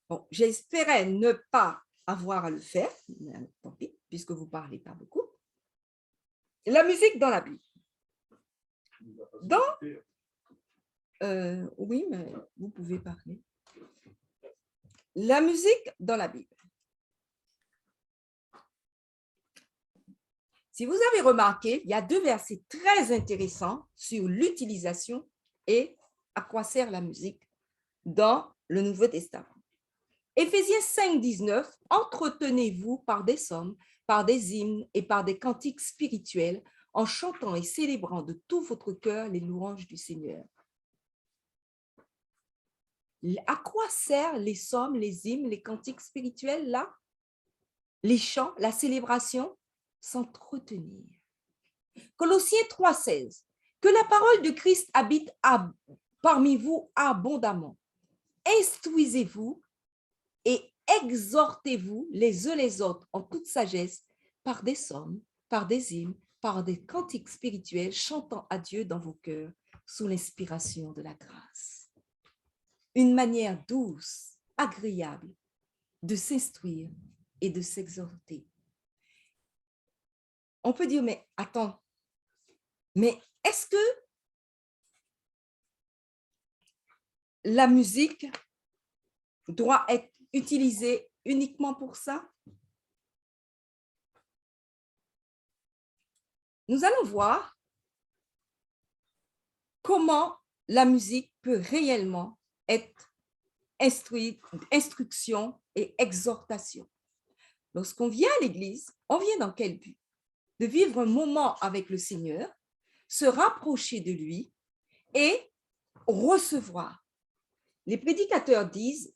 Bon, j'espérais ne pas avoir à le faire, mais tant pis, puisque vous ne parlez pas beaucoup. La musique dans la Bible. Oui, mais vous pouvez parler. La musique dans la Bible. Si vous avez remarqué, il y a 2 versets très intéressants sur l'utilisation et à quoi sert la musique dans le Nouveau Testament. Éphésiens 5, 19, entretenez-vous par des psaumes, par des hymnes et par des cantiques spirituels, en chantant et célébrant de tout votre cœur les louanges du Seigneur. À quoi servent les psaumes, les hymnes, les cantiques spirituels là? Les chants, la célébration? S'entretenir. Colossiens 3, 16, que la parole de Christ habite parmi vous abondamment. Instruisez-vous et exhortez-vous les uns les autres en toute sagesse par des psaumes, par des hymnes, par des cantiques spirituels, chantant à Dieu dans vos cœurs sous l'inspiration de la grâce. Une manière douce, agréable de s'instruire et de s'exhorter. On peut dire, mais attends, mais est-ce que la musique doit être utilisée uniquement pour ça? Nous allons voir comment la musique peut réellement être instruction et exhortation. Lorsqu'on vient à l'église, on vient dans quel but? De vivre un moment avec le Seigneur, se rapprocher de lui et recevoir. Les prédicateurs disent,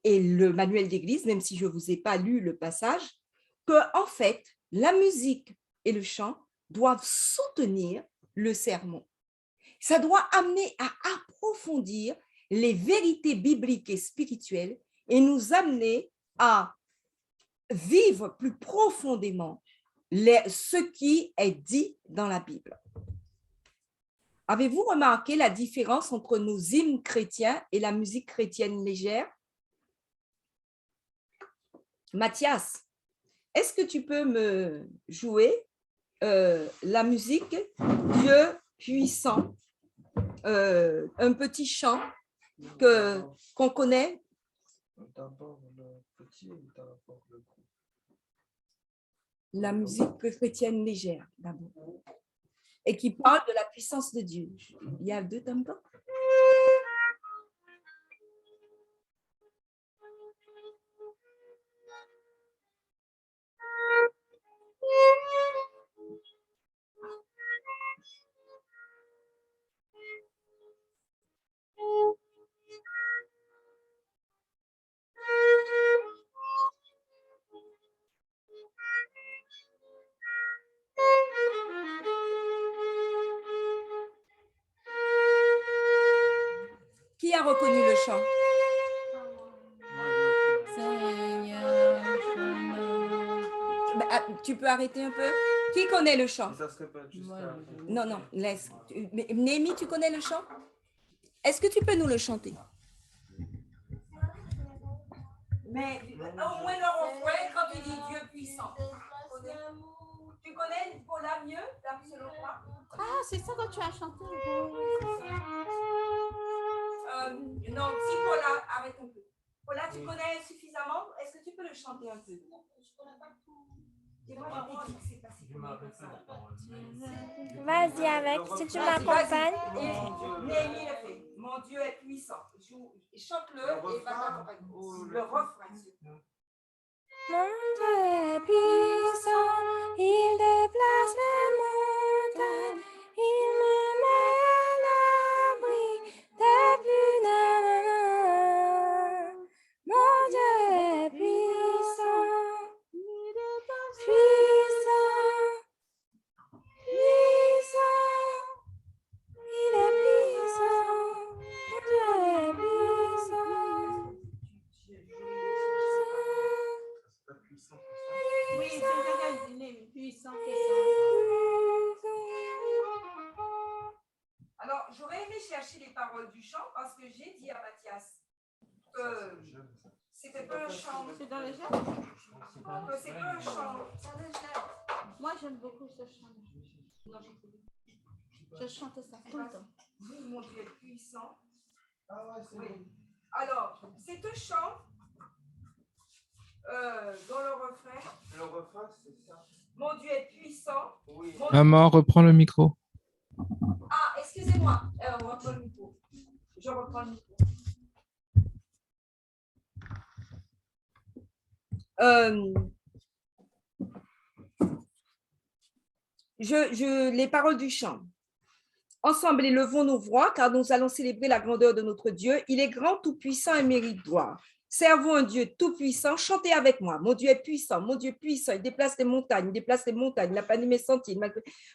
et le manuel d'église, même si je ne vous ai pas lu le passage, qu'en fait, la musique et le chant doivent soutenir le sermon. Ça doit amener à approfondir les vérités bibliques et spirituelles et nous amener à vivre plus profondément ce qui est dit dans la Bible. Avez-vous remarqué la différence entre nos hymnes chrétiens et la musique chrétienne légère? Mathias, est-ce que tu peux me jouer la musique Dieu puissant, un petit chant qu'on connaît? D'abord le petit ou d'abord le gros? La musique chrétienne légère, d'abord. Et qui parle de la puissance de Dieu. Il y a 2 tam-tams. Qui a reconnu le chant? Tu peux arrêter un peu? Qui connaît le chant? Non, non, laisse. Némi, tu connais le chant? Est-ce que tu peux nous le chanter? Mais au moins le refrain quand tu dis Dieu puissant. Tu connais Paula mieux, selon toi? Ah, c'est ça que tu as chanté. Non, si Paula, arrête un peu. Paula, tu connais suffisamment? Est-ce que tu peux le chanter un peu? Je ne connais pas tout. Vas-y avec, si tu m'accompagnes. Néhémie le fait. Mon Dieu est puissant. Chante-le et va t'accompagner. Le refrain. Mon Dieu est puissant, il déplace les montagnes, il me met à l'abri des plus d'un. Mon Dieu est puissant, il est puissant, mon Dieu est puissant. Oui, c'est puissant. Alors, j'aurais aimé chercher les paroles du chant parce que j'ai dit à Mathias que C'était pas un chant. C'est dans les chants. C'est pas un chant. Moi, j'aime beaucoup ce chant. Je chantais ça tout le temps. Oui, mon Dieu est puissant. Ah ouais, c'est Oui. bon. Alors, c'est un chant dans le refrain. Le refrain, c'est ça. Mon Dieu est puissant. Oui. Mon- Maman, reprends le micro. Ah, excusez-moi. On reprend le micro. Je reprends le micro. Les paroles du chant. Ensemble, élevons nos voix, car nous allons célébrer la grandeur de notre Dieu. Il est grand, tout-puissant et mérite gloire. Servons un Dieu tout-puissant. Chantez avec moi. Mon Dieu est puissant. Mon Dieu est puissant. Il déplace les montagnes. Il déplace les montagnes. Il n'a pas mes sentiers.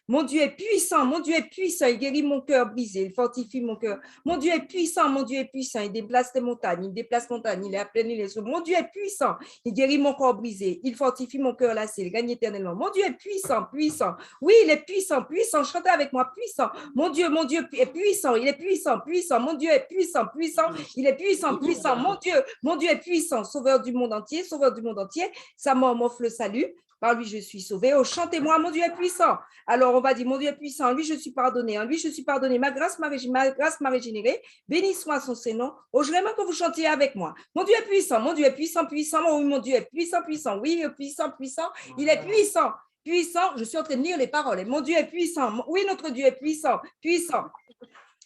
Mon Dieu est puissant. Mon Dieu est puissant. Il guérit mon cœur brisé. Il fortifie mon cœur. Mon Dieu est puissant. Mon Dieu est puissant. Il déplace les montagnes. Il déplace les montagnes. Il aplani les eaux. Mon Dieu est puissant. Il guérit mon corps brisé. Il fortifie mon cœur lassé. Il gagne éternellement. Mon Dieu est puissant. Puissant. Oui, il est puissant. Puissant. Chantez avec moi. Puissant. Mon Dieu est puissant. Il est puissant. Puissant. Mon Dieu est puissant. Puissant. Il est puissant. Puissant. Mon Dieu est puissant, sauveur du monde entier, sauveur du monde entier. Sa mort m'offre le salut. Par lui, je suis sauvé. Oh, chantez-moi, mon Dieu est puissant. Alors, on va dire, mon Dieu est puissant. En lui, je suis pardonné. En lui, je suis pardonné. Ma grâce m'a régénéré. Béni soit son Seigneur. Oh, je vraiment que vous chantiez avec moi. Mon Dieu est puissant. Mon Dieu est puissant, puissant. Oh, oui, mon Dieu est puissant, puissant. Oui, puissant, puissant. Il est puissant. Puissant. Je suis en train de lire les paroles. Mon Dieu est puissant. Oui, notre Dieu est puissant, puissant.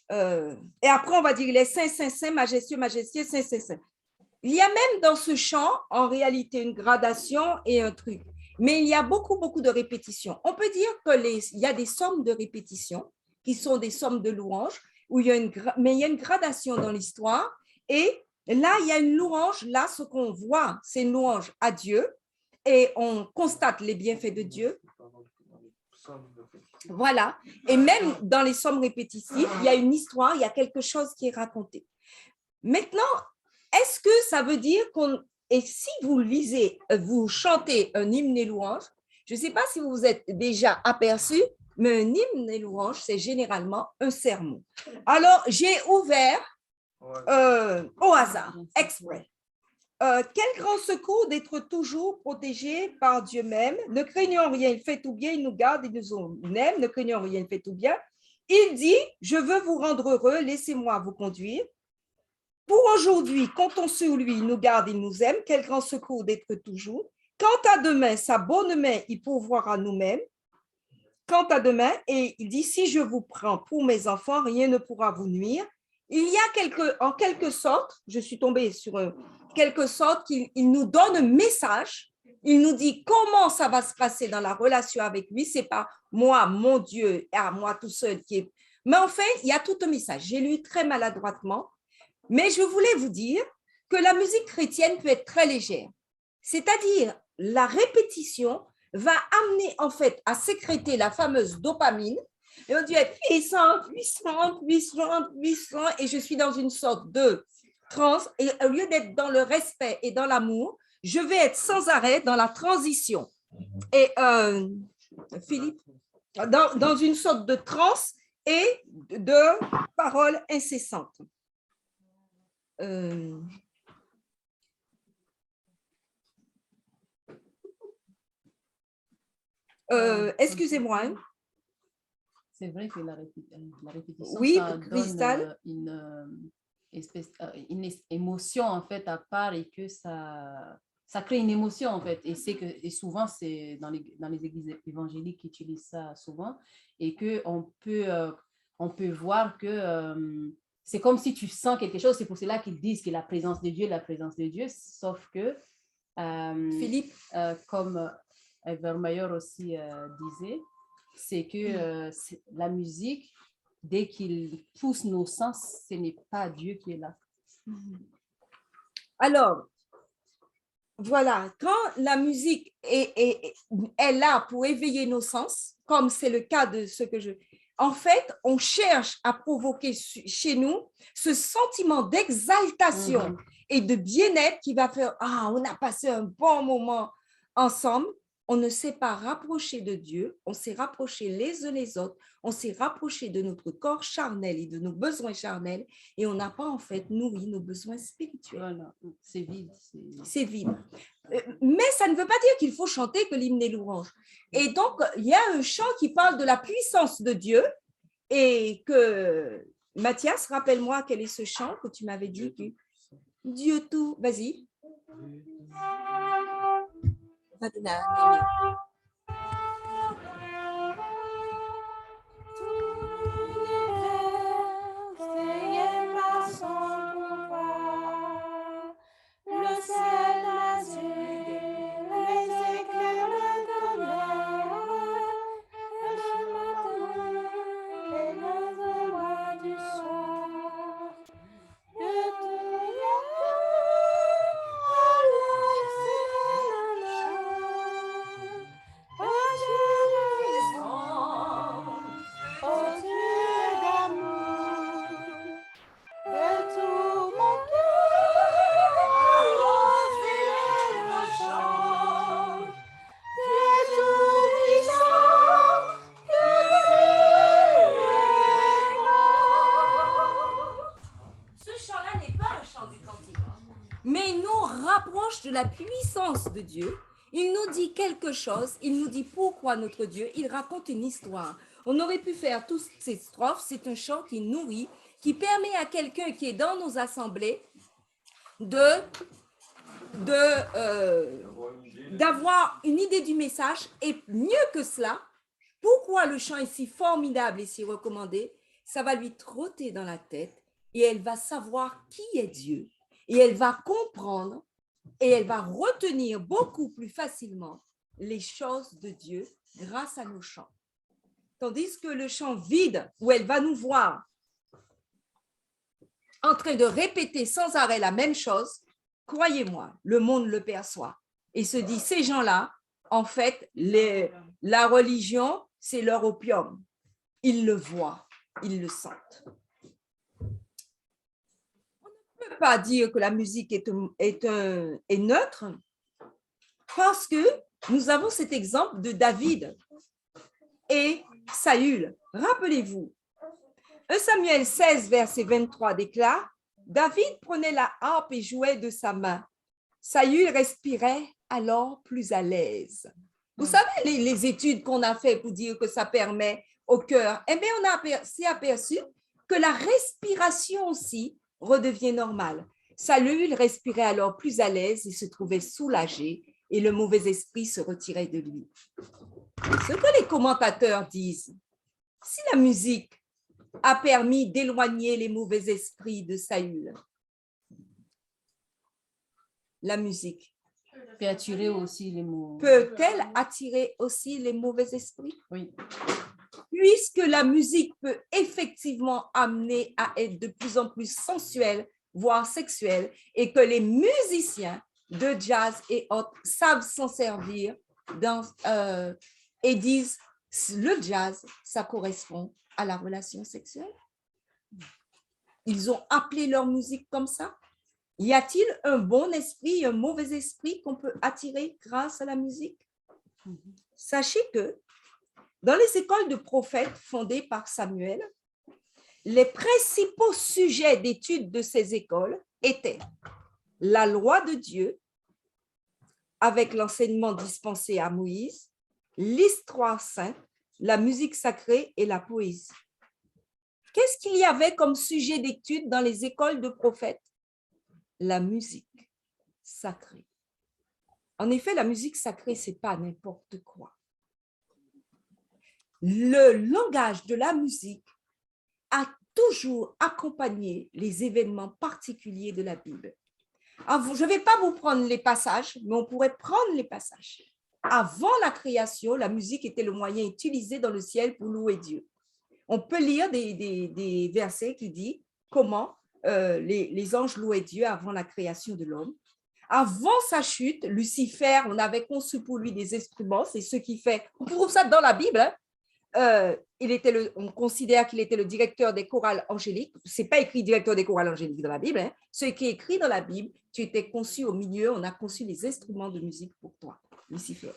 Et après, on va dire, il est saint, saint, saint, majestueux, majestueux, saint, saint, saint. Il y a même dans ce chant, en réalité, une gradation et un truc. Mais il y a beaucoup, beaucoup de répétitions. On peut dire qu'il y a des sommes de répétitions qui sont des sommes de louanges, mais il y a une gradation dans l'histoire. Et là, il y a une louange. Là, ce qu'on voit, c'est une louange à Dieu. Et on constate les bienfaits de Dieu. Voilà. Et même dans les sommes répétitives, il y a une histoire, il y a quelque chose qui est raconté. Maintenant, est-ce que ça veut dire et si vous lisez, vous chantez un hymne et louange, je ne sais pas si vous vous êtes déjà aperçu, mais un hymne et louange, c'est généralement un sermon. Alors, j'ai ouvert au hasard, exprès. Quel grand secours d'être toujours protégé par Dieu même. Ne craignons rien, il fait tout bien, il nous garde, il nous aime. Ne craignons rien, il fait tout bien. Il dit, je veux vous rendre heureux, laissez-moi vous conduire. Pour aujourd'hui, comptons sur lui, il nous garde, il nous aime. Quel grand secours d'être toujours. Quant à demain, sa bonne main, il pourvoira nous-mêmes. Quant à demain, et il dit, si je vous prends pour mes enfants, rien ne pourra vous nuire. Il y a en quelque sorte, je suis tombée sur quelque sorte qu'il nous donne un message. Il nous dit comment ça va se passer dans la relation avec lui. C'est pas moi, mon Dieu, et à moi tout seul qui est. Mais en fait, il y a tout un message. J'ai lu très maladroitement, mais je voulais vous dire que la musique chrétienne peut être très légère. C'est-à-dire, la répétition va amener en fait à sécréter la fameuse dopamine. Et on dit puissant, puissant, puissant, puissant. Et je suis dans une sorte de transe. Et au lieu d'être dans le respect et dans l'amour, je vais être sans arrêt dans la transition. Et Philippe, dans une sorte de transe et de paroles incessantes. Excusez-moi. Hein. C'est vrai que la répétition, oui, ça Cristal. donne une émotion en fait à part et que ça crée une émotion en fait. Et souvent, c'est dans les églises évangéliques qui utilisent ça souvent et qu'on peut voir que c'est comme si tu sens quelque chose. C'est pour cela qu'ils disent que la présence de Dieu, sauf que Philippe, comme Evermeyer aussi disait, c'est que la musique, dès qu'il pousse nos sens, ce n'est pas Dieu qui est là. Alors, voilà, quand la musique est là pour éveiller nos sens, comme c'est le cas de ce que en fait, on cherche à provoquer chez nous ce sentiment d'exaltation et de bien-être qui va faire « Ah, on a passé un bon moment ensemble ». on ne s'est pas rapproché de Dieu, on s'est rapproché les uns les autres, on s'est rapproché de notre corps charnel et de nos besoins charnels et on n'a pas en fait nourri nos besoins spirituels. Voilà, c'est vide. C'est vide. Mais ça ne veut pas dire qu'il faut chanter que l'hymne des louanges. Et donc, il y a un chant qui parle de la puissance de Dieu et que, Mathias, rappelle-moi quel est ce chant que tu m'avais dit. Dieu tout, vas-y. Le ciel azur, les éclairs, le tonnerre, le matin et le voix du soir. Que tout y Mais il nous rapproche de la puissance de Dieu. Il nous dit quelque chose, il nous dit pourquoi notre Dieu, il raconte une histoire. On aurait pu faire toutes ces strophes, c'est un chant qui nourrit, qui permet à quelqu'un qui est dans nos assemblées d'avoir une idée du message et mieux que cela, pourquoi le chant est si formidable et si recommandé, ça va lui trotter dans la tête et elle va savoir qui est Dieu. Et elle va comprendre et elle va retenir beaucoup plus facilement les choses de Dieu grâce à nos chants. Tandis que le chant vide, où elle va nous voir en train de répéter sans arrêt la même chose, croyez-moi, le monde le perçoit et se dit, ces gens-là, en fait, la religion, c'est leur opium. Ils le voient, ils le sentent. Pas dire que la musique est neutre parce que nous avons cet exemple de David et Saül. Rappelez-vous, 1 Samuel 16, verset 23 déclare « David prenait la harpe et jouait de sa main. Saül respirait alors plus à l'aise. » Vous savez, les études qu'on a fait pour dire que ça permet au cœur, eh bien, on s'est aperçu que la respiration aussi redevient normale. Saül respirait alors plus à l'aise et se trouvait soulagé et le mauvais esprit se retirait de lui. Ce que les commentateurs disent, si la musique a permis d'éloigner les mauvais esprits de Saül, la musique peut-elle attirer aussi les mauvais esprits? Oui. Puisque la musique peut effectivement amener à être de plus en plus sensuelle, voire sexuelle, et que les musiciens de jazz et autres savent s'en servir et disent le jazz, ça correspond à la relation sexuelle. Ils ont appelé leur musique comme ça. Y a-t-il un bon esprit, un mauvais esprit qu'on peut attirer grâce à la musique? Sachez que dans les écoles de prophètes fondées par Samuel, les principaux sujets d'étude de ces écoles étaient la loi de Dieu, avec l'enseignement dispensé à Moïse, l'histoire sainte, la musique sacrée et la poésie. Qu'est-ce qu'il y avait comme sujet d'étude dans les écoles de prophètes? La musique sacrée. En effet, la musique sacrée, ce n'est pas n'importe quoi. Le langage de la musique a toujours accompagné les événements particuliers de la Bible. Alors, je ne vais pas vous prendre les passages, mais on pourrait prendre les passages. Avant la création, la musique était le moyen utilisé dans le ciel pour louer Dieu. On peut lire des versets qui disent comment les anges louaient Dieu avant la création de l'homme. Avant sa chute, Lucifer, on avait conçu pour lui des instruments, c'est ce qui fait, on trouve ça dans la Bible, hein? On considère qu'il était le directeur des chorales angéliques. Ce n'est pas écrit directeur des chorales angéliques dans la Bible. Hein? Ce qui est écrit dans la Bible, tu étais conçu au milieu, on a conçu les instruments de musique pour toi. Lucifer.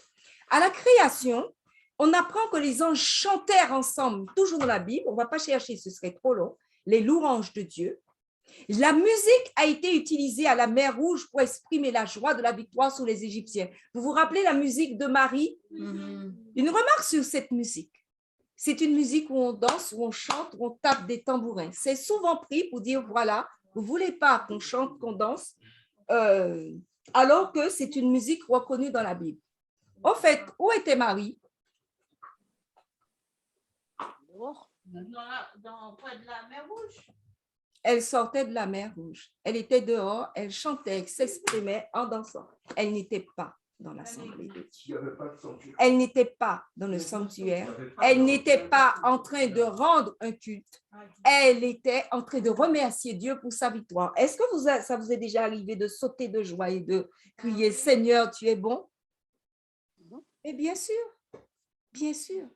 À la création, on apprend que les anges chantèrent ensemble, toujours dans la Bible, on ne va pas chercher, ce serait trop long, les louanges de Dieu. La musique a été utilisée à la mer Rouge pour exprimer la joie de la victoire sur les Égyptiens. Vous vous rappelez la musique de Marie? Une remarque sur cette musique. C'est une musique où on danse, où on chante, où on tape des tambourins. C'est souvent pris pour dire, voilà, vous ne voulez pas qu'on chante, qu'on danse, alors que c'est une musique reconnue dans la Bible. En fait, où était Marie? Près de la mer Rouge. Elle sortait de la mer Rouge. Elle était dehors, elle chantait, elle s'exprimait en dansant. Elle n'était pas dans l'assemblée de Dieu. Elle n'était pas dans le sanctuaire. Elle n'était pas en train de rendre un culte. Elle était en train de remercier Dieu pour sa victoire. Est-ce que ça vous est déjà arrivé de sauter de joie et de crier « Seigneur, tu es bon » ? Et bien sûr, bien sûr.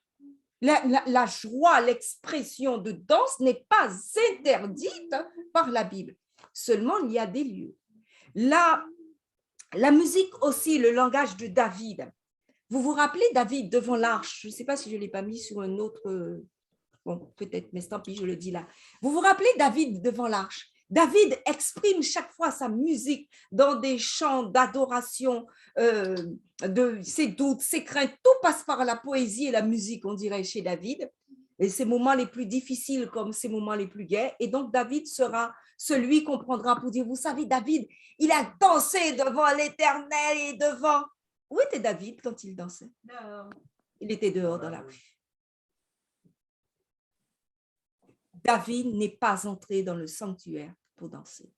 La joie, l'expression de danse n'est pas interdite par la Bible. Seulement, il y a des lieux. La musique aussi, le langage de David. Vous vous rappelez David devant l'arche? Je ne sais pas si je ne l'ai pas mis sur un autre... Bon, peut-être, mais tant pis, je le dis là. Vous vous rappelez David devant l'arche? David exprime chaque fois sa musique dans des chants d'adoration, de ses doutes, ses craintes. Tout passe par la poésie et la musique, on dirait, chez David. Et ces moments les plus difficiles comme ces moments les plus gais. Et donc, David sera celui qu'on prendra pour dire, vous savez, David, il a dansé devant l'Éternel et devant... Où était David quand il dansait? Il était dehors dans la rue. David n'est pas entré dans le sanctuaire pour danser.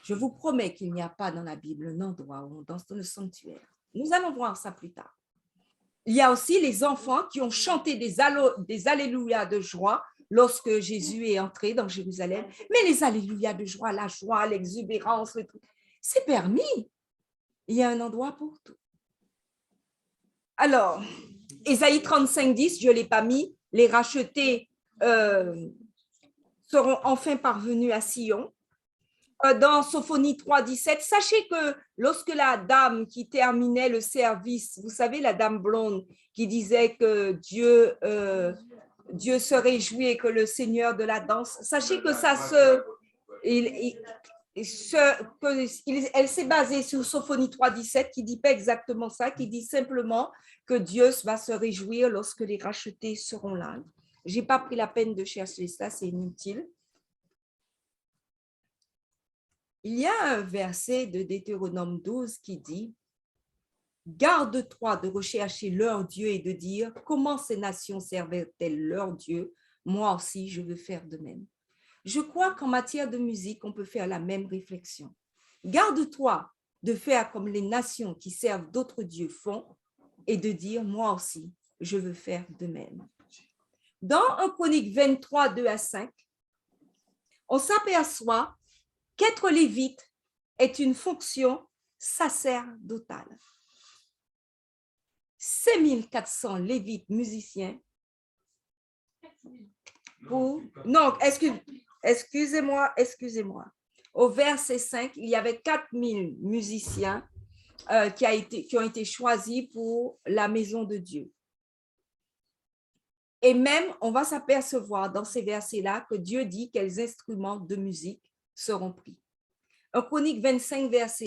Je vous promets qu'il n'y a pas dans la Bible un endroit où on danse dans le sanctuaire. Nous allons voir ça plus tard. Il y a aussi les enfants qui ont chanté des alléluia de joie lorsque Jésus est entré dans Jérusalem. Mais les alléluia de joie, la joie, l'exubérance, c'est permis. Il y a un endroit pour tout. Alors, Ésaïe 35, 10, je ne l'ai pas mis, les rachetés seront enfin parvenus à Sion. Dans Sophonie 3, 17, sachez que lorsque la dame qui terminait le service, vous savez, la dame blonde qui disait que Dieu se réjouit et que le Seigneur de la danse, sachez que ça elle s'est basée sur Sophonie 3, 17 qui ne dit pas exactement ça, qui dit simplement que Dieu va se réjouir lorsque les rachetés seront là. Je n'ai pas pris la peine de chercher ça, c'est inutile. Il y a un verset de Deutéronome 12 qui dit « Garde-toi de rechercher leur Dieu et de dire « Comment ces nations servaient-elles leur Dieu? Moi aussi, je veux faire de même. » Je crois qu'en matière de musique, on peut faire la même réflexion. Garde-toi de faire comme les nations qui servent d'autres dieux font et de dire « Moi aussi, je veux faire de même. » Dans 1 Chronique 23, 2 à 5, on s'aperçoit qu'être lévite est une fonction sacerdotale. 5400 lévites musiciens non, excusez-moi. Au verset 5, il y avait 4000 musiciens qui ont été choisis pour la maison de Dieu. Et même, on va s'apercevoir dans ces versets-là que Dieu dit quels instruments de musique seront pris. 1 Chronique 25, verset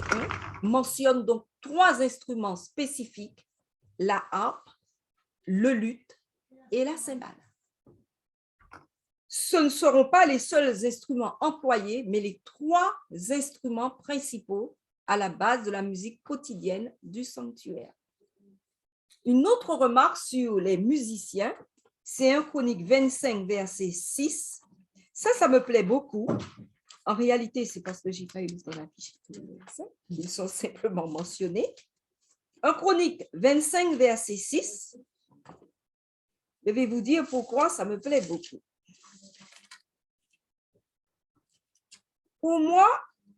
1, mentionne donc 3 instruments spécifiques, la harpe, le luth et la cymbale. Ce ne seront pas les seuls instruments employés, mais les 3 instruments principaux à la base de la musique quotidienne du sanctuaire. Une autre remarque sur les musiciens, c'est 1 Chronique 25, verset 6. Ça me plaît beaucoup. En réalité, c'est parce que j'ai pas eu dans la fiche. Ils sont simplement mentionnés. 1 Chronique 25, verset 6. Je vais vous dire pourquoi ça me plaît beaucoup. Pour moi,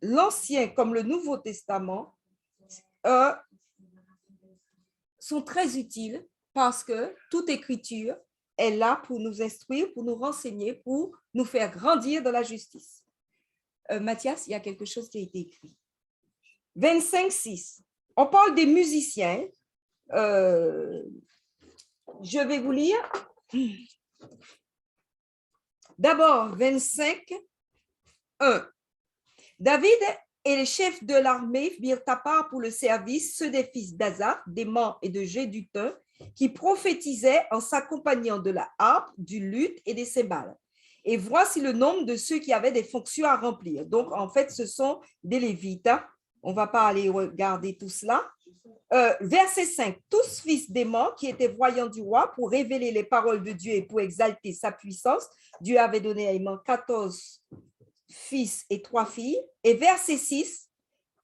l'Ancien comme le Nouveau Testament sont très utiles parce que toute écriture est là pour nous instruire, pour nous renseigner, pour nous faire grandir dans la justice. Mathias, il y a quelque chose qui a été écrit. 25, 6. On parle des musiciens Je vais vous lire. D'abord, 25, 1. David et les chefs de l'armée virent à part pour le service ceux des fils d'Azaph, d'Héman et de Jéduthun, qui prophétisaient en s'accompagnant de la harpe, du luth et des cymbales. Et voici le nombre de ceux qui avaient des fonctions à remplir. Donc, en fait, ce sont des Lévites. Hein. On ne va pas aller regarder tout cela. Verset 5. Tous fils d'Héman qui étaient voyants du roi pour révéler les paroles de Dieu et pour exalter sa puissance. Dieu avait donné à Héman 14 fils et 3 filles. Et verset 6.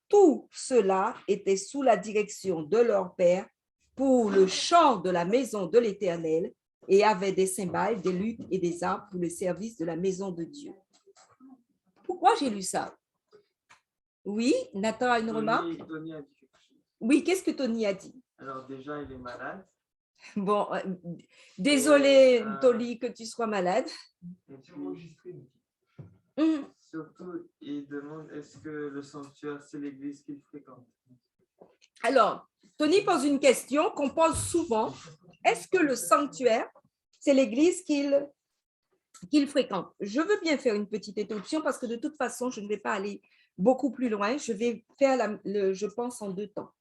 Tout cela était sous la direction de leur père pour le chant de la maison de l'Éternel et avait des cymbales, des luths et des harpes pour le service de la maison de Dieu. Pourquoi j'ai lu ça? Oui, Nathan a une remarque? Tony a dit quelque chose. Oui, qu'est-ce que Tony a dit? Alors déjà, il est malade. Bon, désolé, Tony, que tu sois malade. Et puis, Mhm. surtout, il demande est-ce que le sanctuaire, c'est l'église qu'il fréquente? Alors, Tony pose une question qu'on pose souvent. Est-ce que le sanctuaire, c'est l'église qu'il fréquente? Je veux bien faire une petite interruption parce que de toute façon, je ne vais pas aller beaucoup plus loin. Je vais faire, je pense, en 2 temps.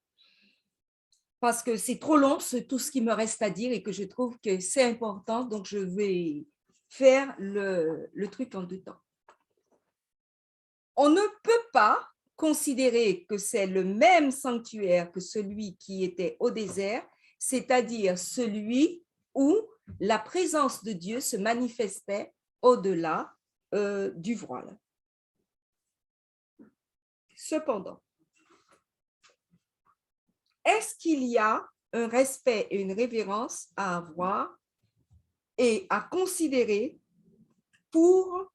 Parce que c'est trop long, c'est tout ce qui me reste à dire et que je trouve que c'est important. Donc, je vais faire le truc en 2 temps. On ne peut pas considérer que c'est le même sanctuaire que celui qui était au désert, c'est-à-dire celui où la présence de Dieu se manifestait au-delà du voile. Cependant, est-ce qu'il y a un respect et une révérence à avoir et à considérer pour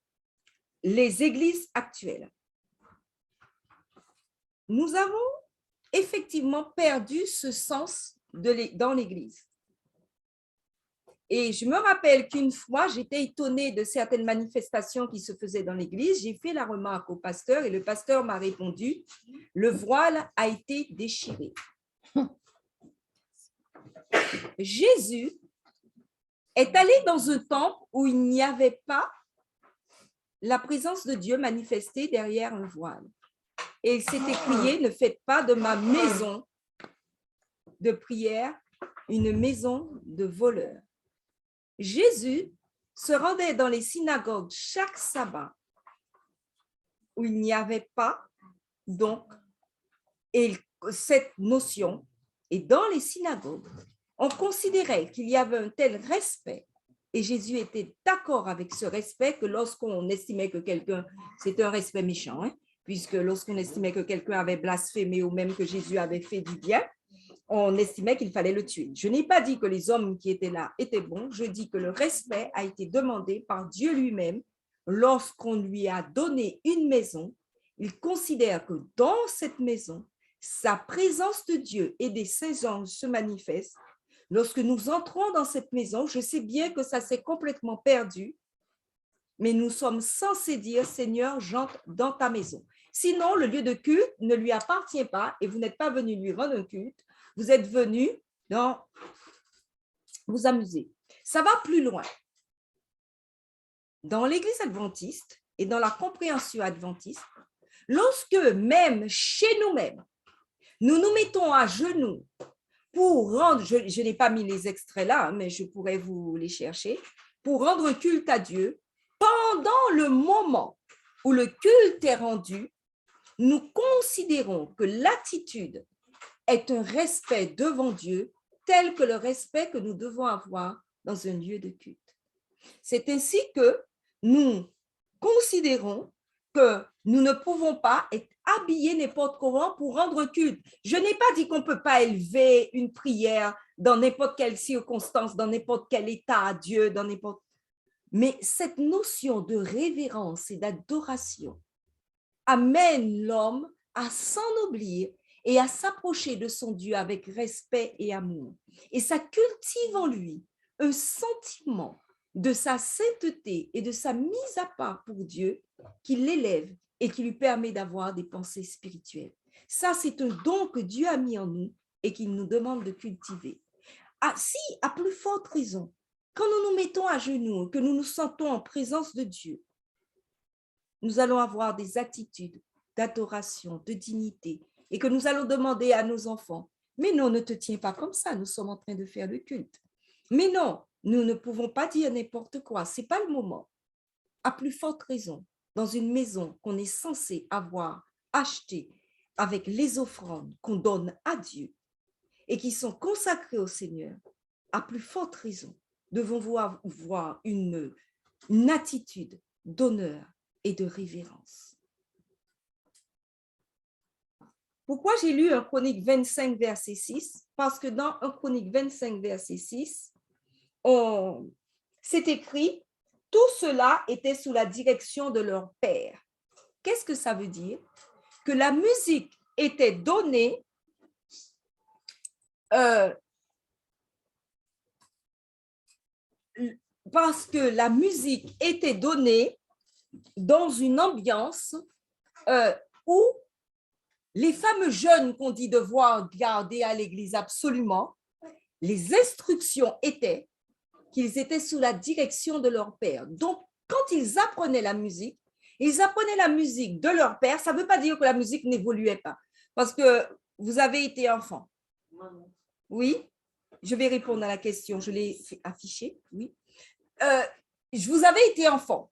les églises actuelles? Nous avons effectivement perdu ce sens dans l'Église. Et je me rappelle qu'une fois, j'étais étonnée de certaines manifestations qui se faisaient dans l'Église. J'ai fait la remarque au pasteur et le pasteur m'a répondu, le voile a été déchiré. Jésus est allé dans un temple où il n'y avait pas la présence de Dieu manifestée derrière un voile. Et il s'est écrié, ne faites pas de ma maison de prière une maison de voleurs. Jésus se rendait dans les synagogues chaque sabbat où il n'y avait pas, donc, cette notion. Et dans les synagogues, on considérait qu'il y avait un tel respect et Jésus était d'accord avec ce respect que lorsqu'on estimait que quelqu'un, c'était un respect méchant, hein, puisque lorsqu'on estimait que quelqu'un avait blasphémé ou même que Jésus avait fait du bien, on estimait qu'il fallait le tuer. Je n'ai pas dit que les hommes qui étaient là étaient bons, je dis que le respect a été demandé par Dieu lui-même lorsqu'on lui a donné une maison. Il considère que dans cette maison, sa présence de Dieu et des saints anges se manifestent. Lorsque nous entrons dans cette maison, je sais bien que ça s'est complètement perdu, mais nous sommes censés dire, Seigneur, j'entre dans ta maison. Sinon, le lieu de culte ne lui appartient pas et vous n'êtes pas venu lui rendre un culte, vous êtes venu vous amuser. Ça va plus loin. Dans l'Église adventiste et dans la compréhension adventiste, lorsque même chez nous-mêmes, nous nous mettons à genoux pour rendre, je n'ai pas mis les extraits là, mais je pourrais vous les chercher, pour rendre culte à Dieu, pendant le moment où le culte est rendu, nous considérons que l'attitude est un respect devant Dieu tel que le respect que nous devons avoir dans un lieu de culte. C'est ainsi que nous considérons que nous ne pouvons pas être habillés n'importe comment pour rendre culte. Je n'ai pas dit qu'on ne peut pas élever une prière dans n'importe quelle circonstance, dans n'importe quel état à Dieu, dans n'importe... Mais cette notion de révérence et d'adoration amène l'homme à s'ennoblir et à s'approcher de son Dieu avec respect et amour. Et ça cultive en lui un sentiment de sa sainteté et de sa mise à part pour Dieu qui l'élève et qui lui permet d'avoir des pensées spirituelles. Ça, c'est un don que Dieu a mis en nous et qu'il nous demande de cultiver. Ah, si, à plus forte raison, quand nous nous mettons à genoux, que nous nous sentons en présence de Dieu, nous allons avoir des attitudes d'adoration, de dignité, et que nous allons demander à nos enfants, mais non, ne te tiens pas comme ça, nous sommes en train de faire le culte. Mais non, nous ne pouvons pas dire n'importe quoi, ce n'est pas le moment. À plus forte raison, dans une maison qu'on est censé avoir achetée avec les offrandes qu'on donne à Dieu et qui sont consacrées au Seigneur, à plus forte raison, devons-vous avoir une attitude d'honneur et de révérence. Pourquoi j'ai lu 1 Chronique 25, verset 6? Parce que dans 1 Chronique 25, verset 6, c'est écrit « Tout cela était sous la direction de leur père ». Qu'est-ce que ça veut dire? Que la musique était donnée parce que la musique était donnée dans une ambiance où les fameux jeûnes qu'on dit devoir garder à l'église absolument, les instructions étaient qu'ils étaient sous la direction de leur père. Donc, quand ils apprenaient la musique de leur père. Ça ne veut pas dire que la musique n'évoluait pas, parce que vous avez été enfant. Oui, je vais répondre à la question, je l'ai affichée, oui. Vous avez été enfant.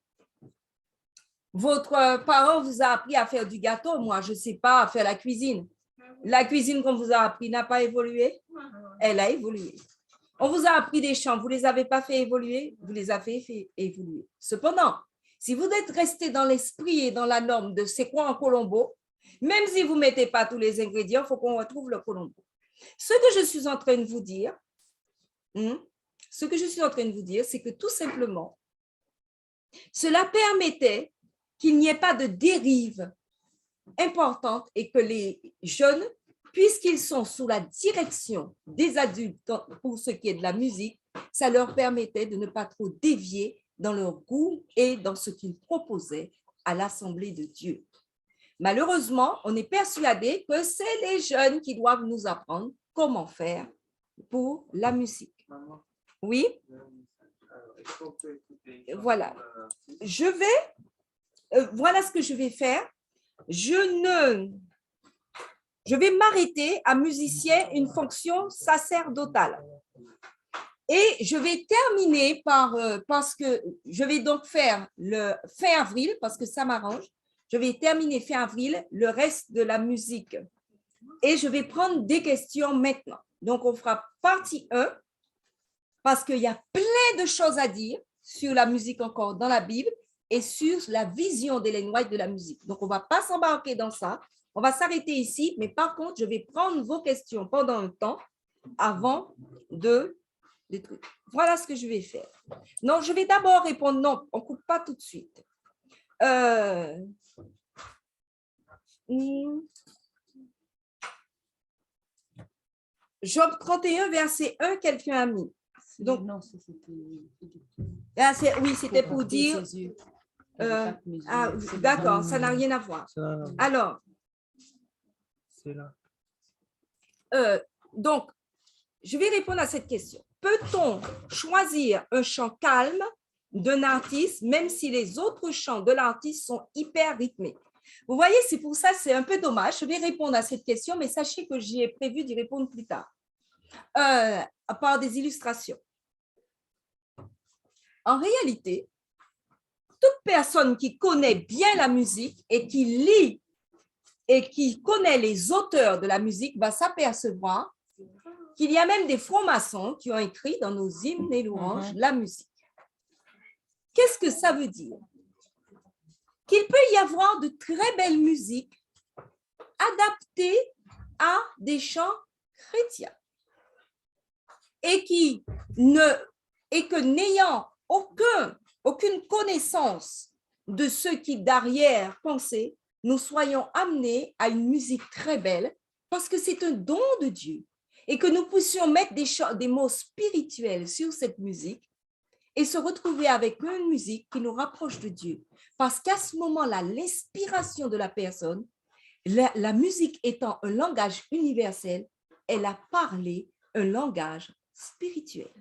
Votre parent vous a appris à faire du gâteau, moi, je ne sais pas, à faire la cuisine. La cuisine qu'on vous a appris n'a pas évolué? Elle a évolué. On vous a appris des chants, vous ne les avez pas fait évoluer? Vous les avez fait évoluer. Cependant, si vous êtes resté dans l'esprit et dans la norme de c'est quoi un colombo, même si vous ne mettez pas tous les ingrédients, il faut qu'on retrouve le colombo. Ce que je suis en train de vous dire, c'est que tout simplement, cela permettait qu'il n'y ait pas de dérive importante et que les jeunes, puisqu'ils sont sous la direction des adultes pour ce qui est de la musique, ça leur permettait de ne pas trop dévier dans leur goût et dans ce qu'ils proposaient à l'Assemblée de Dieu. Malheureusement, on est persuadé que c'est les jeunes qui doivent nous apprendre comment faire pour la musique. Oui? Voilà. Voilà ce que je vais faire. Je vais m'arrêter à musicien, une fonction sacerdotale. Et je vais terminer parce que je vais donc faire le fin avril, parce que ça m'arrange. Je vais terminer fin avril le reste de la musique. Et je vais prendre des questions maintenant. Donc, on fera partie 1, parce qu'il y a plein de choses à dire sur la musique encore dans la Bible et sur la vision d'Ellen White de la musique. Donc, on ne va pas s'embarquer dans ça. On va s'arrêter ici, mais par contre, je vais prendre vos questions pendant un temps avant des trucs. Voilà ce que je vais faire. Non, je vais d'abord répondre. Non, on ne coupe pas tout de suite. Job 31, verset 1, quelqu'un a mis. Donc, non, c'était... oui, c'était pour dire... d'accord, ça n'a rien à voir. Alors, c'est là. Donc, je vais répondre à cette question. Peut-on choisir un chant calme d'un artiste, même si les autres chants de l'artiste sont hyper rythmés? Vous voyez, c'est pour ça, c'est un peu dommage. Je vais répondre à cette question, mais sachez que j'ai prévu d'y répondre plus tard, par des illustrations. En réalité, toute personne qui connaît bien la musique et qui lit et qui connaît les auteurs de la musique va s'apercevoir qu'il y a même des francs-maçons qui ont écrit dans nos hymnes et louanges la musique. Qu'est-ce que ça veut dire? Qu'il peut y avoir de très belles musiques adaptées à des chants chrétiens et que n'ayant aucune connaissance de ce qui derrière pensait, nous soyons amenés à une musique très belle parce que c'est un don de Dieu et que nous puissions mettre des mots spirituels sur cette musique et se retrouver avec une musique qui nous rapproche de Dieu. Parce qu'à ce moment-là, l'inspiration de la personne, la musique étant un langage universel, elle a parlé un langage spirituel.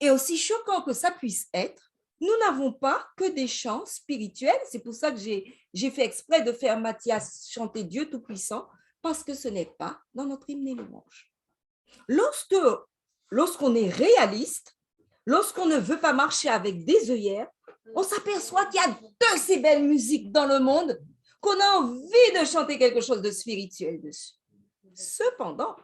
Et aussi choquant que ça puisse être, nous n'avons pas que des chants spirituels. C'est pour ça que j'ai fait exprès de faire Matthias chanter Dieu Tout-Puissant, parce que ce n'est pas dans notre hymne et louange. Lorsqu'on est réaliste, lorsqu'on ne veut pas marcher avec des œillères, on s'aperçoit qu'il y a de ces belles musiques dans le monde qu'on a envie de chanter quelque chose de spirituel dessus. Cependant,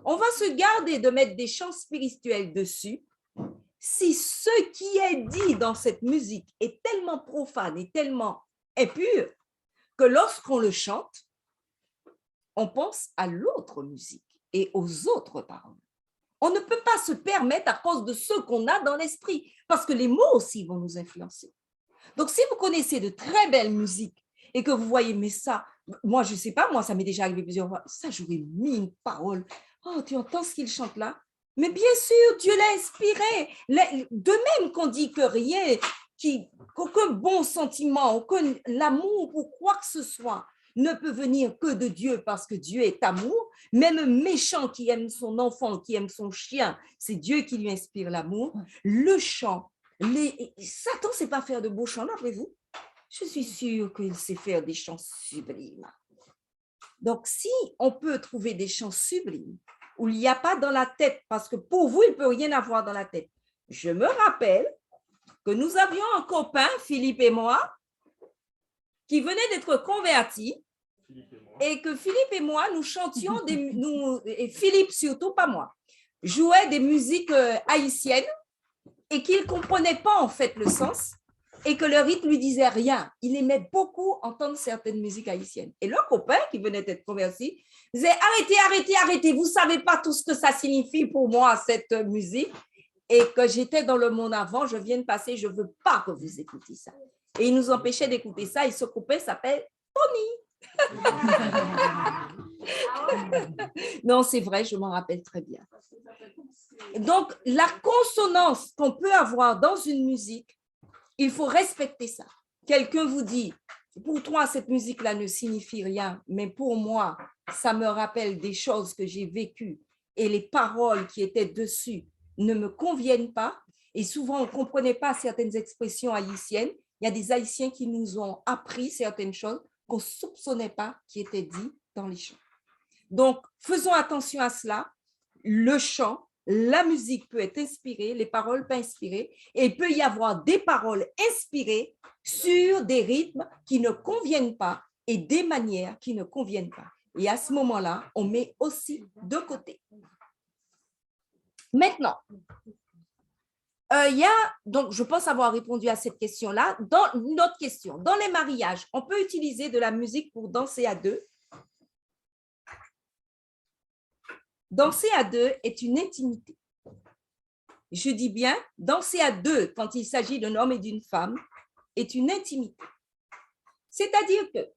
on va se garder de mettre des chants spirituels dessus si ce qui est dit dans cette musique est tellement profane et tellement impur que lorsqu'on le chante, on pense à l'autre musique et aux autres paroles. On ne peut pas se permettre à cause de ce qu'on a dans l'esprit, parce que les mots aussi vont nous influencer. Donc, si vous connaissez de très belles musiques et que vous voyez, mais ça, moi, je ne sais pas, moi, ça m'est déjà arrivé plusieurs fois, ça, j'aurais mis une parole. Oh, tu entends ce qu'il chante là? Mais bien sûr, Dieu l'a inspiré. De même qu'on dit que rien, qu'aucun bon sentiment, aucun l'amour ou quoi que ce soit ne peut venir que de Dieu parce que Dieu est amour. Même un méchant qui aime son enfant, qui aime son chien, c'est Dieu qui lui inspire l'amour. Le chant, Satan ne sait pas faire de beaux chants, d'après vous? Je suis sûre qu'il sait faire des chants sublimes. Donc, si on peut trouver des chants sublimes où il n'y a pas dans la tête, parce que pour vous, il ne peut rien avoir dans la tête. Je me rappelle que nous avions un copain, Philippe et moi, qui venait d'être converti, et que Philippe et moi, nous chantions, et Philippe surtout, pas moi, jouait des musiques haïtiennes et qu'il ne comprenait pas en fait le sens et que le rythme lui disait rien. Il aimait beaucoup entendre certaines musiques haïtiennes. Et le copain qui venait d'être converti disait « Arrêtez, vous ne savez pas tout ce que ça signifie pour moi, cette musique. » Et que j'étais dans le monde avant, je viens de passer, je ne veux pas que vous écoutiez ça. Et il nous empêchait d'écouter ça. Et ce copain s'appelle Tony. Non, c'est vrai, je m'en rappelle très bien. Donc, la consonance qu'on peut avoir dans une musique, il faut respecter ça. Quelqu'un vous dit, pour toi, cette musique-là ne signifie rien, mais pour moi, ça me rappelle des choses que j'ai vécues et les paroles qui étaient dessus ne me conviennent pas. Et souvent, on ne comprenait pas certaines expressions haïtiennes. Il y a des Haïtiens qui nous ont appris certaines choses qu'on ne soupçonnait pas qui étaient dites dans les chants. Donc, faisons attention à cela. Le chant, la musique peut être inspirée, les paroles pas inspirées, et il peut y avoir des paroles inspirées sur des rythmes qui ne conviennent pas et des manières qui ne conviennent pas. Et à ce moment-là, on met aussi de côté. Maintenant, donc je pense avoir répondu à cette question-là. Dans une autre question, dans les mariages, on peut utiliser de la musique pour danser à deux. Danser à deux est une intimité. Je dis bien, danser à deux quand il s'agit d'un homme et d'une femme est une intimité. C'est-à-dire que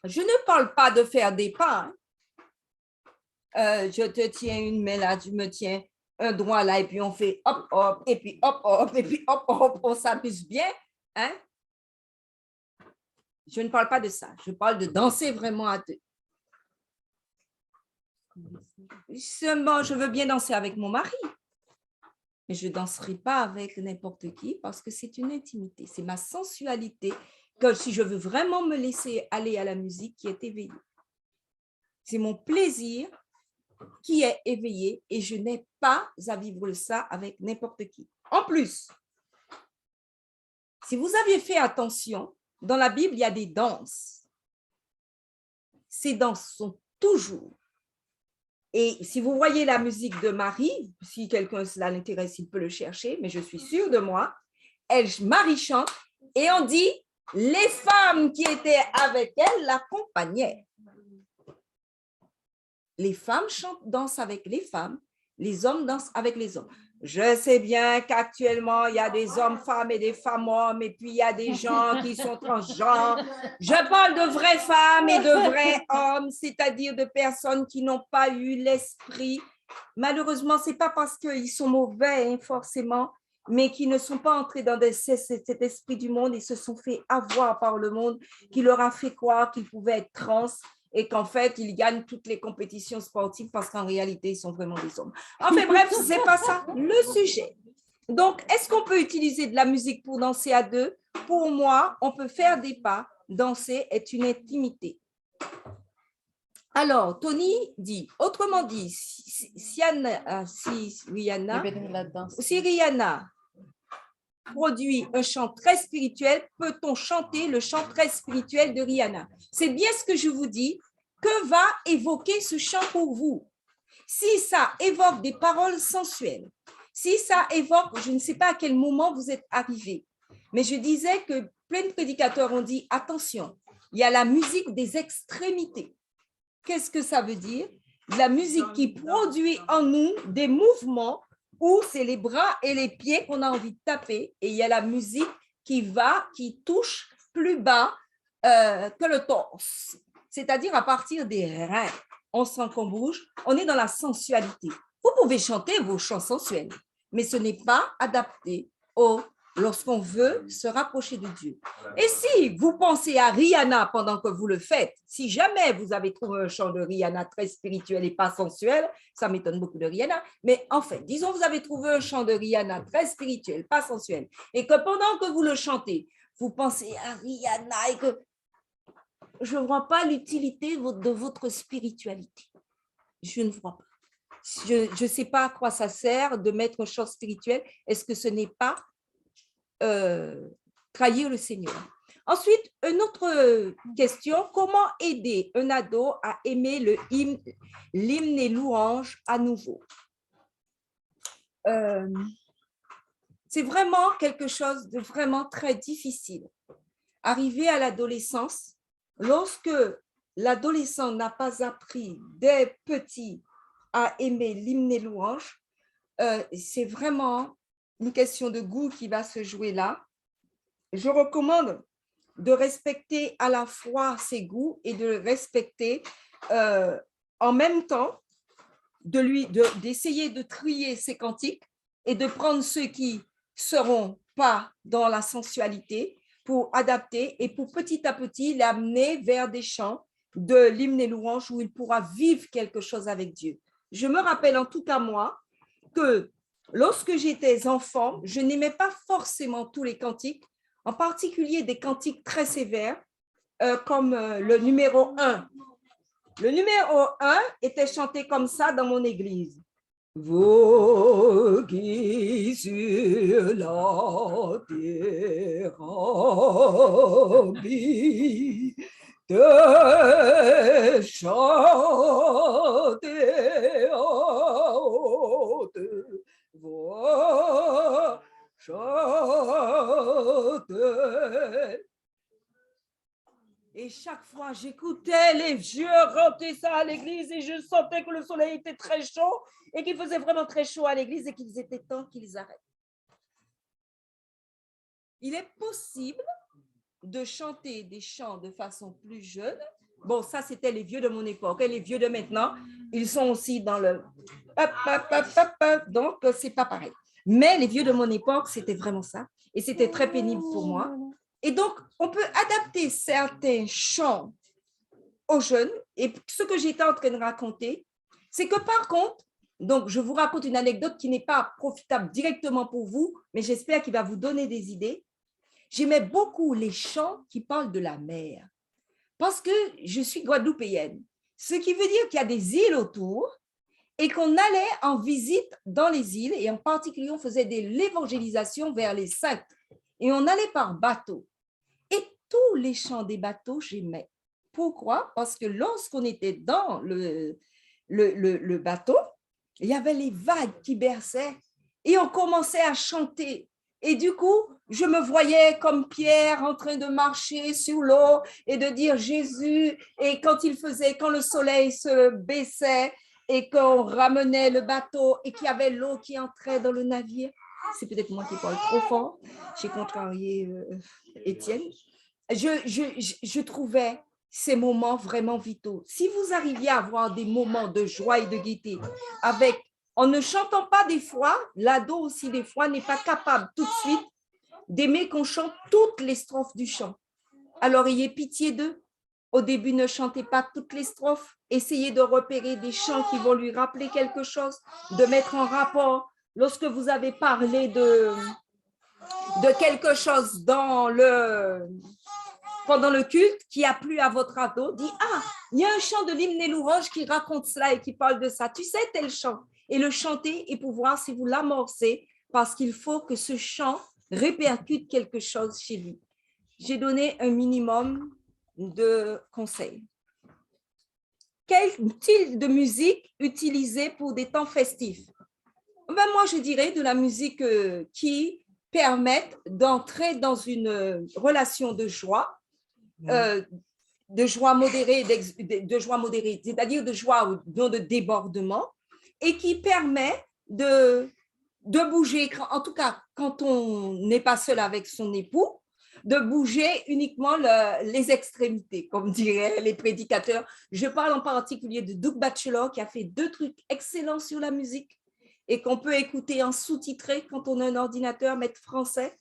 je ne parle pas de faire des pas. Je te tiens une main là, tu me tiens un doigt là, et puis on fait hop, hop, et puis hop, hop, et puis hop, hop, on s'amuse bien. Hein? Je ne parle pas de ça. Je parle de danser vraiment à deux. Seulement, je veux bien danser avec mon mari, mais je ne danserai pas avec n'importe qui parce que c'est une intimité. C'est ma sensualité que si je veux vraiment me laisser aller à la musique qui est éveillée. C'est mon plaisir qui est éveillé et je n'ai pas à vivre ça avec n'importe qui. En plus, si vous aviez fait attention, dans la Bible, il y a des danses. Ces danses sont toujours. Et si vous voyez la musique de Marie, si quelqu'un cela l'intéresse, il peut le chercher, mais je suis sûre de moi, Marie chante et on dit, les femmes qui étaient avec elle l'accompagnaient. Les femmes dansent avec les femmes, les hommes dansent avec les hommes. Je sais bien qu'actuellement, il y a des hommes-femmes et des femmes-hommes, et puis il y a des gens qui sont transgenres. Je parle de vraies femmes et de vrais hommes, c'est-à-dire de personnes qui n'ont pas eu l'esprit. Malheureusement, ce n'est pas parce qu'ils sont mauvais, hein, forcément, mais qui ne sont pas entrés dans cet esprit du monde et se sont fait avoir par le monde, qui leur a fait croire qu'ils pouvaient être trans et qu'en fait, ils gagnent toutes les compétitions sportives parce qu'en réalité, ils sont vraiment des hommes. Enfin bref, ce n'est pas ça le sujet. Donc, est-ce qu'on peut utiliser de la musique pour danser à deux? Pour moi, on peut faire des pas. Danser est une intimité. Alors, Tony dit, autrement dit, si Rihanna produit un chant très spirituel, peut-on chanter le chant très spirituel de Rihanna? C'est bien ce que je vous dis. Que va évoquer ce chant pour vous? Si ça évoque des paroles sensuelles, si ça évoque, je ne sais pas à quel moment vous êtes arrivé, mais je disais que plein de prédicateurs ont dit, attention, il y a la musique des extrémités. Qu'est-ce que ça veut dire? La musique qui produit en nous des mouvements où c'est les bras et les pieds qu'on a envie de taper, et il y a la musique qui touche plus bas que le torse, c'est-à-dire à partir des reins. On sent qu'on bouge, on est dans la sensualité. Vous pouvez chanter vos chants sensuels, mais ce n'est pas adapté lorsqu'on veut se rapprocher de Dieu. Et si vous pensez à Rihanna pendant que vous le faites, si jamais vous avez trouvé un chant de Rihanna très spirituel et pas sensuel, ça m'étonne beaucoup de Rihanna, mais en fait, disons vous avez trouvé un chant de Rihanna très spirituel, pas sensuel, et que pendant que vous le chantez, vous pensez à Rihanna et que je ne vois pas l'utilité de votre spiritualité. Je ne vois pas. Je ne sais pas à quoi ça sert de mettre un chant spirituel. Est-ce que ce n'est pas trahir le Seigneur? Ensuite, une autre question, comment aider un ado à aimer l'hymne et louange à nouveau? C'est vraiment quelque chose de vraiment très difficile. Arriver à l'adolescence, lorsque l'adolescent n'a pas appris dès petit à aimer l'hymne et louange, c'est vraiment une question de goût qui va se jouer là. Je recommande de respecter à la fois ses goûts et de respecter en même temps, d'essayer de trier ses cantiques et de prendre ceux qui seront pas dans la sensualité pour adapter et pour petit à petit l'amener vers des chants de l'hymne et louange où il pourra vivre quelque chose avec Dieu. Je me rappelle en tout cas moi que lorsque j'étais enfant, je n'aimais pas forcément tous les cantiques, en particulier des cantiques très sévères comme le numéro 1. Le numéro 1 était chanté comme ça dans mon église. Vous qui sur la terre habitez, de chanter à haute voix, chanter. Et chaque fois, j'écoutais les vieux chanter ça à l'église et je sentais que le soleil était très chaud et qu'il faisait vraiment très chaud à l'église et qu'il était temps qu'ils arrêtent. Il est possible de chanter des chants de façon plus jeune. Bon, ça, c'était les vieux de mon époque. Et les vieux de maintenant, ils sont aussi dans le... Donc, c'est pas pareil. Mais les vieux de mon époque, c'était vraiment ça. Et c'était très pénible pour moi. Et donc, on peut adapter certains chants aux jeunes. Et ce que j'étais en train de raconter, c'est que par contre, donc je vous raconte une anecdote qui n'est pas profitable directement pour vous, mais j'espère qu'il va vous donner des idées. J'aimais beaucoup les chants qui parlent de la mer, parce que je suis guadeloupéenne, ce qui veut dire qu'il y a des îles autour et qu'on allait en visite dans les îles, et en particulier, on faisait de l'évangélisation vers les saints, et on allait par bateau. Et tous les chants des bateaux, j'aimais. Pourquoi? Parce que lorsqu'on était dans le bateau, il y avait les vagues qui berçaient et on commençait à chanter. Et du coup, je me voyais comme Pierre en train de marcher sur l'eau et de dire Jésus. Et quand le soleil se baissait et qu'on ramenait le bateau et qu'il y avait l'eau qui entrait dans le navire, c'est peut-être moi qui parle trop fort, j'ai contrarié Étienne. Je trouvais ces moments vraiment vitaux. Si vous arriviez à avoir des moments de joie et de gaieté avec En ne chantant pas des fois, l'ado aussi des fois n'est pas capable tout de suite d'aimer qu'on chante toutes les strophes du chant. Alors ayez pitié d'eux. Au début, ne chantez pas toutes les strophes. Essayez de repérer des chants qui vont lui rappeler quelque chose, de mettre en rapport. Lorsque vous avez parlé de quelque chose pendant le culte qui a plu à votre ado, dit « Ah, il y a un chant de l'hymne et louange qui raconte cela et qui parle de ça. Tu sais tel chant ?» Et le chanter et pour voir si vous l'amorcez parce qu'il faut que ce chant répercute quelque chose chez lui. J'ai donné un minimum de conseils. Quel style de musique utiliser pour des temps festifs? Moi, je dirais de la musique qui permette d'entrer dans une relation de joie modérée, c'est-à-dire de joie non de débordement, et qui permet de bouger, en tout cas quand on n'est pas seul avec son époux, de bouger uniquement les extrémités, comme diraient les prédicateurs. Je parle en particulier de Doug Batchelor qui a fait 2 trucs excellents sur la musique et qu'on peut écouter en sous-titré quand on a un ordinateur, mettre français.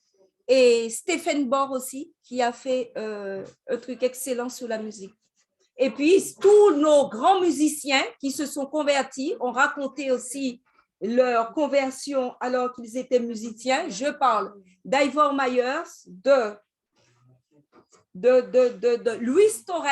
Et Stephen Borr aussi, qui a fait un truc excellent sur la musique. Et puis, tous nos grands musiciens qui se sont convertis ont raconté aussi leur conversion alors qu'ils étaient musiciens. Je parle d'Ivor Myers, de Luis Torres,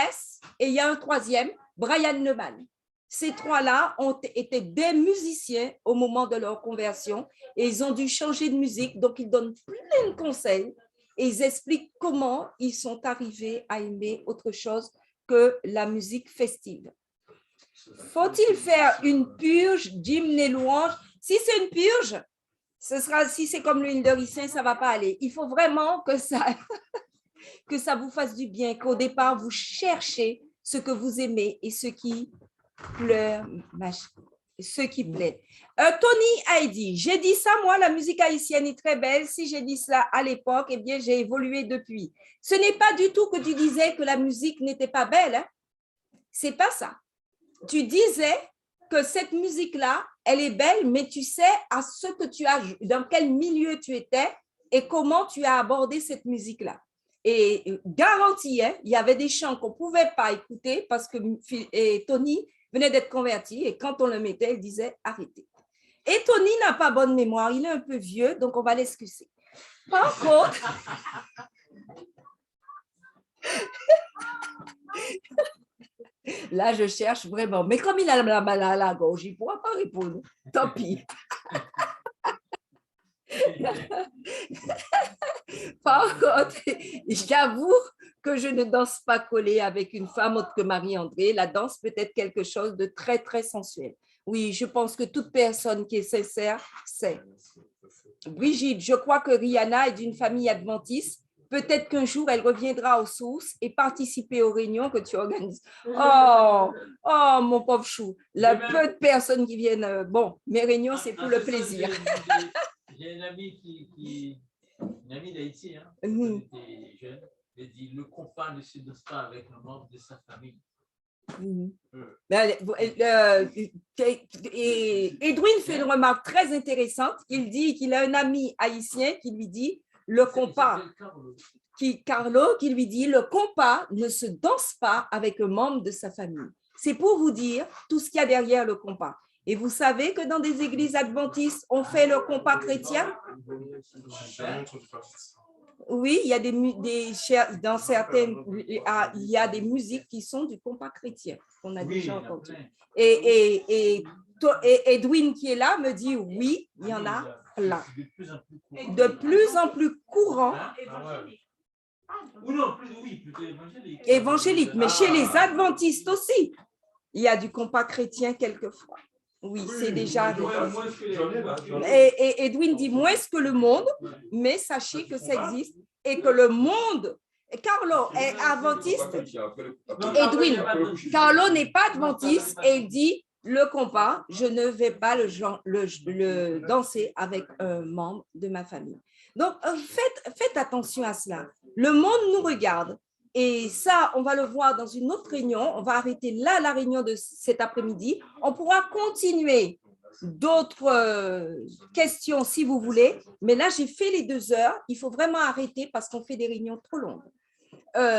et il y a un troisième, Brian Neumann. Ces 3-là ont été des musiciens au moment de leur conversion et ils ont dû changer de musique, donc ils donnent plein de conseils et ils expliquent comment ils sont arrivés à aimer autre chose que la musique festive. Faut-il faire une purge d'hymne et louange? Si c'est une purge, si c'est comme l'huile de ricin, ça ne va pas aller. Il faut vraiment que ça vous fasse du bien, qu'au départ, vous cherchez ce que vous aimez et ce qui plaît. Tony a dit, j'ai dit ça, moi, la musique haïtienne est très belle. Si j'ai dit cela à l'époque, eh bien, j'ai évolué depuis. Ce n'est pas du tout que tu disais que la musique n'était pas belle. Hein? C'est pas ça. Tu disais que cette musique-là, elle est belle, mais tu sais à ce que tu as, dans quel milieu tu étais et comment tu as abordé cette musique-là. Et garanti, hein, il y avait des chants qu'on ne pouvait pas écouter parce que Tony venait d'être converti et quand on le mettait, il disait arrêtez. Et Tony n'a pas bonne mémoire, il est un peu vieux, donc on va l'excuser. Par contre, là, je cherche vraiment, mais comme il a la balle à la gauche, il ne pourra pas répondre. Tant pis. Par contre, j'avoue que je ne danse pas collée avec une femme autre que Marie-André. La danse peut être quelque chose de très, très sensuel. Oui, je pense que toute personne qui est sincère sait. Brigitte, je crois que Rihanna est d'une famille adventiste. Peut-être qu'un jour, elle reviendra aux sources et participer aux réunions que tu organises. Oh, mon pauvre chou. Peu de personnes qui viennent. Bon, mes réunions, c'est pour le plaisir. J'ai une amie une amie d'Haïti, hein, qui était jeune, elle dit le compas ne se danse pas avec un membre de sa famille. Edwin fait une remarque très intéressante. Il dit qu'il a un ami haïtien qui lui dit le compas, Carlo, qui lui dit le compas ne se danse pas avec un membre de sa famille. C'est pour vous dire tout ce qu'il y a derrière le compas. Et vous savez que dans des églises adventistes, on fait le compas chrétien? Oui, il y a dans certaines, il y a des musiques qui sont du compas chrétien, qu'on a déjà entendu. Et Edwin qui est là me dit oui, il y en a plein. De plus en plus courant. Évangélique, mais chez les adventistes aussi, il y a du compas chrétien quelquefois. Oui, c'est déjà arrivé. Et Edwin dit moins que le monde, mais sachez que ça existe et que le monde, Carlo est adventiste. Edwin, Carlo n'est pas adventiste et il dit le compas, je ne vais pas le danser avec un membre de ma famille. Donc, faites attention à cela. Le monde nous regarde. Et ça, on va le voir dans une autre réunion. On va arrêter là la réunion de cet après-midi. On pourra continuer d'autres questions si vous voulez, mais là, j'ai fait les 2 heures. Il faut vraiment arrêter parce qu'on fait des réunions trop longues.